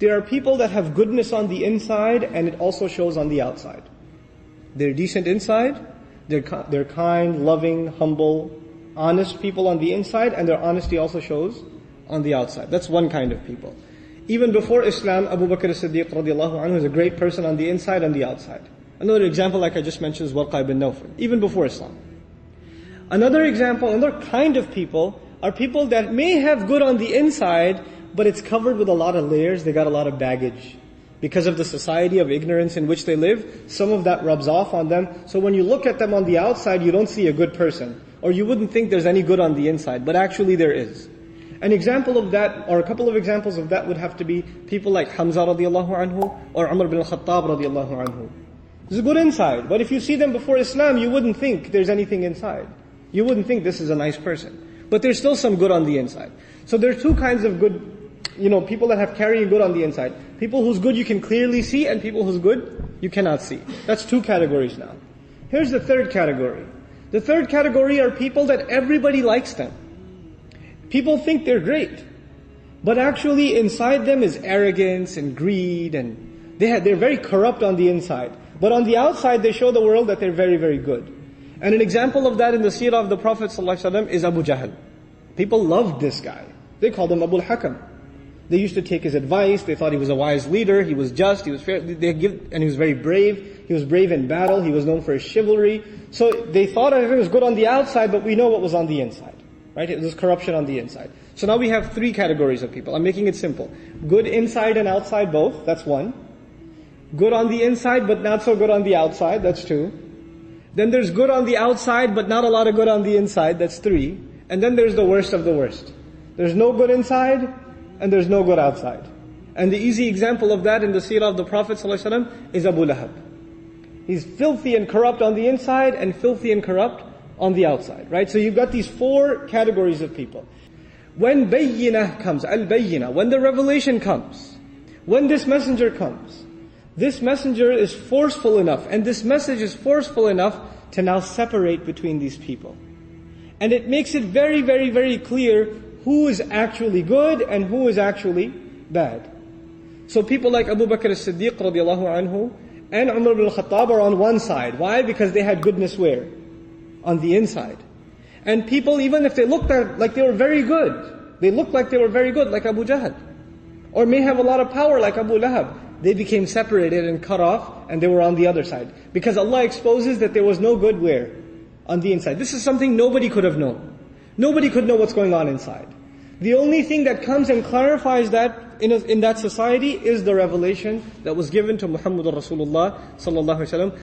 There are people that have goodness on the inside and it also shows on the outside. They're decent inside, they're kind, loving, humble, honest people on the inside, and their honesty also shows on the outside. That's one kind of people. Even before Islam, Abu Bakr as-Siddiq radiallahu anhu is a great person on the inside and the outside. Another example, like I just mentioned, is Warqa ibn Nawfal, even before Islam. Another example, another kind of people, are people that may have good on the inside, but it's covered with a lot of layers, they got a lot of baggage. Because of the society of ignorance in which they live, some of that rubs off on them. So when you look at them on the outside, you don't see a good person. Or you wouldn't think there's any good on the inside, but actually there is. An example of that, or a couple of examples of that would have to be people like Hamza radiallahu anhu, or Umar bin al-Khattab radiallahu anhu. There's a good inside, but if you see them before Islam, you wouldn't think there's anything inside. You wouldn't think this is a nice person. But there's still some good on the inside. So there are two kinds of good, people that have carrying good on the inside. People whose good you can clearly see, and people whose good you cannot see. That's two categories now. Here's the third category. The third category are people that everybody likes them. People think they're great. But actually inside them is arrogance and greed, and they're very corrupt on the inside. But on the outside they show the world that they're very, very good. And an example of that in the seerah of the Prophet ﷺ is Abu Jahl. People loved this guy. They called him Abu al-Hakam. They used to take his advice. They thought he was a wise leader. He was just. He was fair. And he was very brave. He was brave in battle. He was known for his chivalry. So they thought everything was good on the outside, but we know what was on the inside. Right? It was corruption on the inside. So now we have three categories of people. I'm making it simple. Good inside and outside both. That's one. Good on the inside, but not so good on the outside. That's two. Then there's good on the outside, but not a lot of good on the inside. That's three. And then there's the worst of the worst. There's no good inside, and there's no good outside. And the easy example of that in the seerah of the Prophet ﷺ is Abu Lahab. He's filthy and corrupt on the inside, and filthy and corrupt on the outside. Right? So you've got these four categories of people. When bayyinah comes, al-bayyinah, when the revelation comes, when this messenger comes, this messenger is forceful enough, and this message is forceful enough to now separate between these people. And it makes it very, very, very clear who is actually good and who is actually bad. So people like Abu Bakr as-Siddiq radiallahu anhu and Umar bin al-Khattab are on one side. Why? Because they had goodness where? On the inside. And people, even if they looked like they were very good, they looked like they were very good, like Abu Jahl, or may have a lot of power like Abu Lahab, they became separated and cut off, and they were on the other side. Because Allah exposes that there was no good where? On the inside. This is something nobody could have known. Nobody could know what's going on inside. The only thing that comes and clarifies that in that society is the revelation that was given to Muhammadur Rasulullah sallallahu alaihi wasallam.